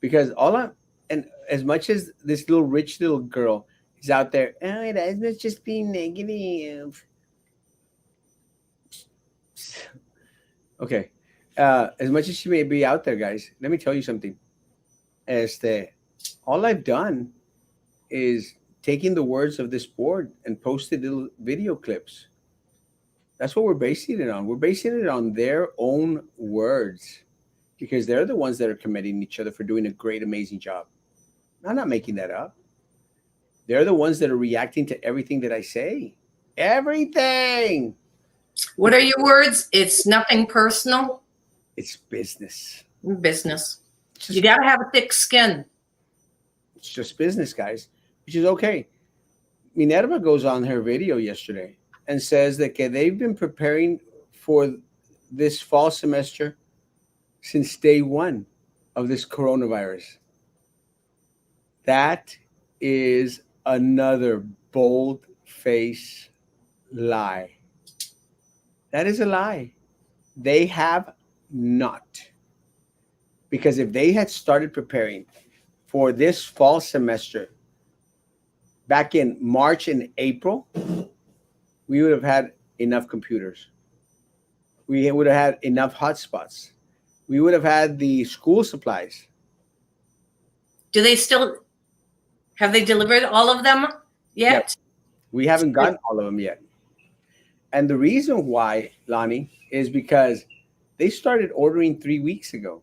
because and as much as this little rich little girl is out there, oh, that's just being negative. Okay, as much as she may be out there, guys, let me tell you something. All I've done is taking the words of this board and posted little video clips. That's what we're basing it on. We're basing it on their own words, because they're the ones that are commending each other for doing a great, amazing job. I'm not making that up. They're the ones that are reacting to everything that I say. Everything. What are your words? It's nothing personal. It's business. Business. You got to have a thick skin. It's just business, guys, which is okay. Minerva goes on her video yesterday and says that they've been preparing for this fall semester since day 1 of this coronavirus. That is another bold-faced lie. That is a lie. They have not. Because if they had started preparing for this fall semester, back in March and April, we would have had enough computers. We would have had enough hotspots. We would have had the school supplies. Do they still have they delivered all of them Yeah, yet? we haven't gotten all of them yet. And the reason why, Lonnie, is because they started ordering 3 weeks ago.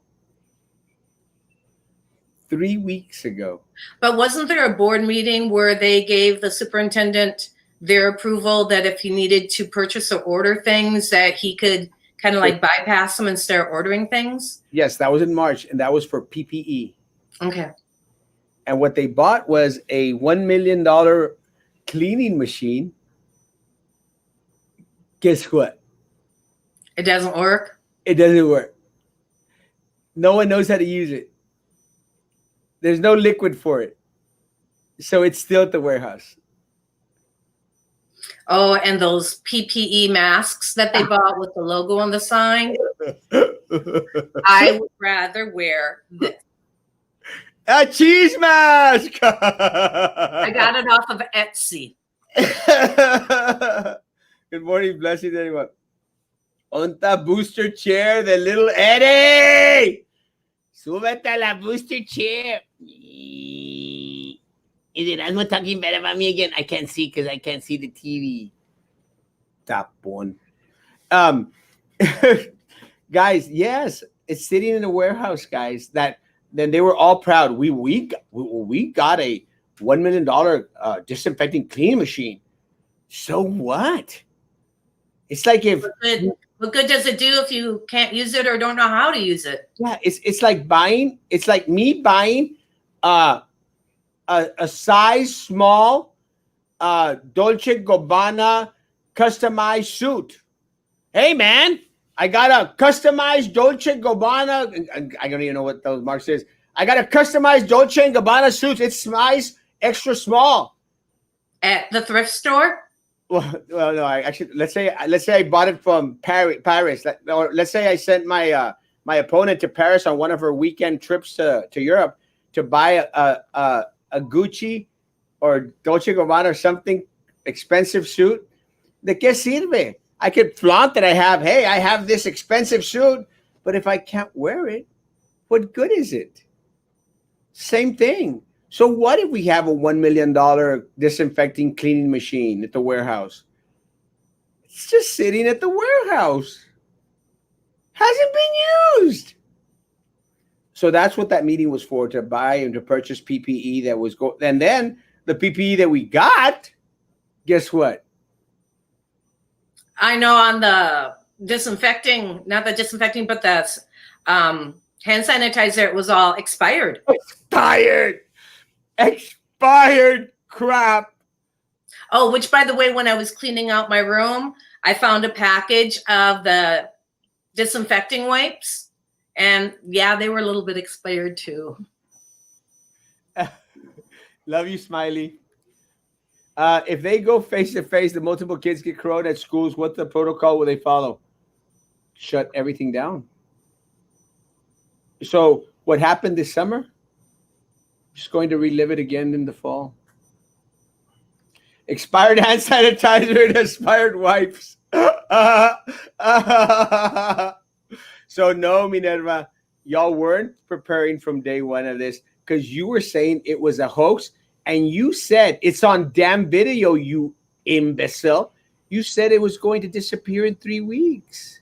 3 weeks ago. But wasn't there a board meeting where they gave the superintendent their approval that if he needed to purchase or order things, that he could kind of like bypass them and start ordering things? Yes, that was in March, and that was for PPE. Okay. And what they bought was a $1 million cleaning machine. Guess what? It doesn't work? It doesn't work. No one knows how to use it. There's no liquid for it. So it's still at the warehouse. Oh, and those PPE masks that they bought with the logo on the sign. I would rather wear this. A cheese mask. I got it off of Etsy. Good morning, blessings, everyone. On the booster chair, the little Eddie. Súbete a la booster chair. Is Erasmo talking bad about me again? I can't see because I can't see the TV. Top one. Guys, yes, it's sitting in a warehouse, guys. That then they were all proud. We got a $1 million disinfecting cleaning machine. So what? It's like if what good does it do if you can't use it or don't know how to use it? Yeah, it's like buying. It's like me buying a size small Dolce Gabbana customized suit. Hey man, I got a customized Dolce Gabbana. I don't even know what those marks is. I got a customized Dolce and Gabbana suit. It's size extra small. At the thrift store? Well, no. I actually let's say I bought it from Paris. Or let's say I sent my my opponent to Paris on one of her weekend trips to Europe to buy a Gucci or Dolce Gabbana or something expensive suit. ¿De qué sirve? I could flaunt that I have this expensive suit, but if I can't wear it, what good is it? Same thing. So what if we have a $1 million disinfecting cleaning machine at the warehouse? It's just sitting at the warehouse. Hasn't been used. So that's what that meeting was for, to buy and to purchase PPE that was and then the PPE that we got, guess what? I know on the disinfecting, not the disinfecting, but the hand sanitizer, it was all expired. Expired crap. Oh, which by the way, when I was cleaning out my room, I found a package of the disinfecting wipes. And yeah, they were a little bit expired too. Love you, Smiley. If they go face to face, the multiple kids get corona at schools, what the protocol will they follow? Shut everything down. So what happened this summer? Just going to relive it again in the fall. Expired hand sanitizer and expired wipes. So no, Minerva, y'all weren't preparing from day one of this because you were saying it was a hoax, and you said it's on damn video, you imbecile. You said it was going to disappear in 3 weeks.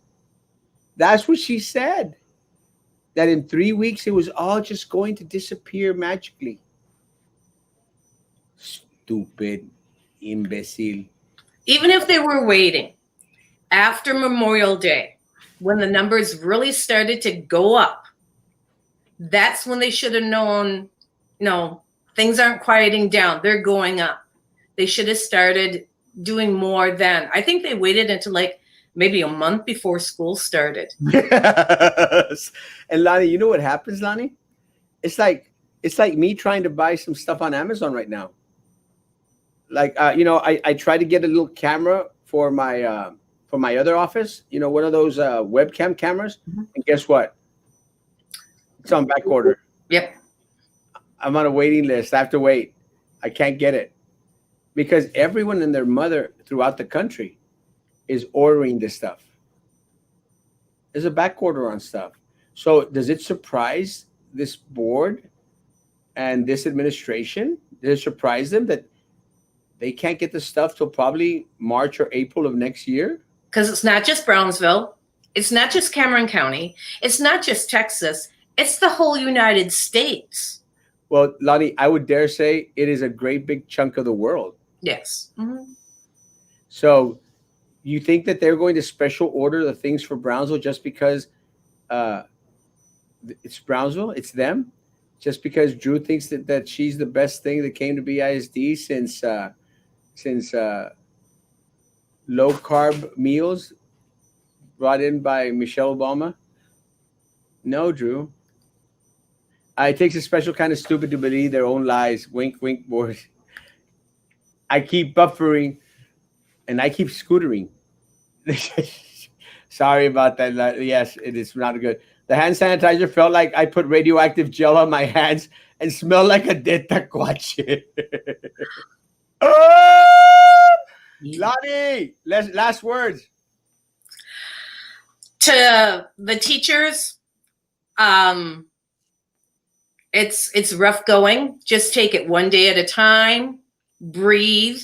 That's what she said. That in 3 weeks it was all just going to disappear magically. Stupid imbecile. Even if they were waiting after Memorial Day, when the numbers really started to go up, that's when they should have known, no, things aren't quieting down. They're going up. They should have started doing more then. I think they waited until like maybe a month before school started. Yes. And Lonnie, you know what happens, Lonnie? It's like me trying to buy some stuff on Amazon right now. Like, I tried to get a little camera for my other office, one of those webcam cameras. Mm-hmm. And guess what? It's on back order. Yep. I'm on a waiting list. I have to wait. I can't get it because everyone and their mother throughout the country is ordering this stuff. There's a back order on stuff. So does it surprise this board and this administration? Does it surprise them that they can't get the stuff till probably March or April of next year? Because it's not just Brownsville, it's not just Cameron County, it's not just Texas, it's the whole United States. Well, Lonnie, I would dare say it is a great big chunk of the world. Yes. Mm-hmm. So you think that they're going to special order the things for Brownsville just because uh, it's Brownsville? It's them? Just because Drew thinks that she's the best thing that came to BISD since low carb meals brought in by Michelle Obama? No, Drew. It takes a special kind of stupid to believe their own lies. Wink, wink, boys. I keep buffering and I keep scootering. Sorry about that. Yes, it is not good. The hand sanitizer felt like I put radioactive gel on my hands and smelled like a dead taquache. Oh! Lonnie, last words. To the teachers, it's rough going. Just take it one day at a time. Breathe.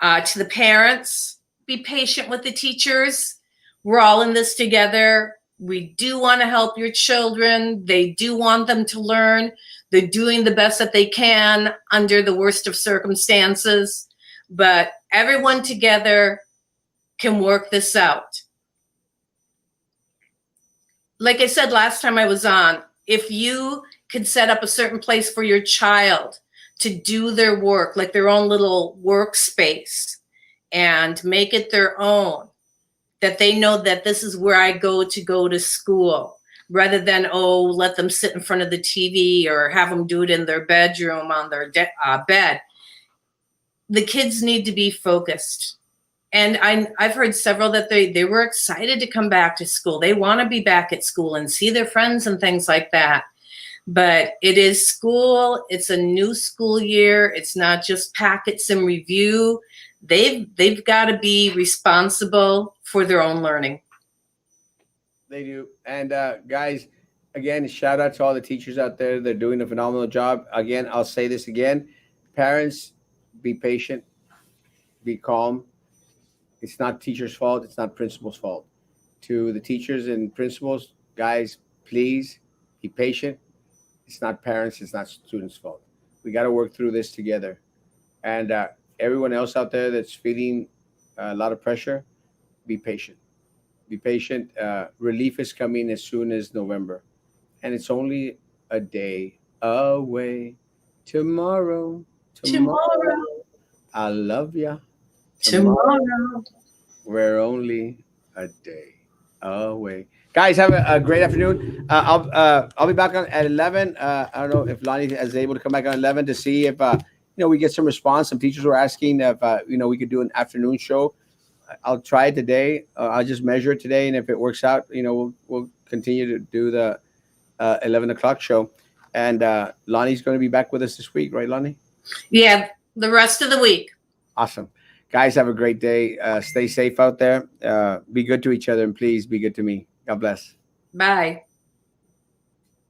To the parents, be patient with the teachers. We're all in this together. We do want to help your children. They do want them to learn. They're doing the best that they can under the worst of circumstances. But everyone together can work this out. Like I said last time I was on, if you could set up a certain place for your child to do their work, like their own little workspace, and make it their own, that they know that this is where I go to school, rather than, let them sit in front of the TV or have them do it in their bedroom on their bed. The kids need to be focused. And I've heard several that they were excited to come back to school. They want to be back at school and see their friends and things like that. But it is school. It's a new school year. It's not just packets and review. They've got to be responsible for their own learning. They do. And guys, again, shout out to all the teachers out there. They're doing a phenomenal job. Again, I'll say this again. Parents, be patient, be calm. It's not teachers' fault. It's not principals' fault. To the teachers and principals, guys, please be patient. It's not parents. It's not students' fault. We got to work through this together. And everyone else out there that's feeling a lot of pressure, be patient. Be patient. Relief is coming as soon as November. And it's only a day away. Tomorrow. I love ya. Tomorrow. We're only a day away. Guys, have a great afternoon. I'll be back on at 11. I don't know if Lonnie is able to come back on 11 to see if we get some response. Some teachers were asking if we could do an afternoon show. I'll try it today. I'll just measure it today, and if it works out, we'll continue to do the 11 o'clock show. And Lonnie's going to be back with us this week, right, Lonnie? Yeah, the rest of the week. Awesome. Guys, have a great day. Stay safe out there. Be good to each other, and please be good to me. God bless. Bye.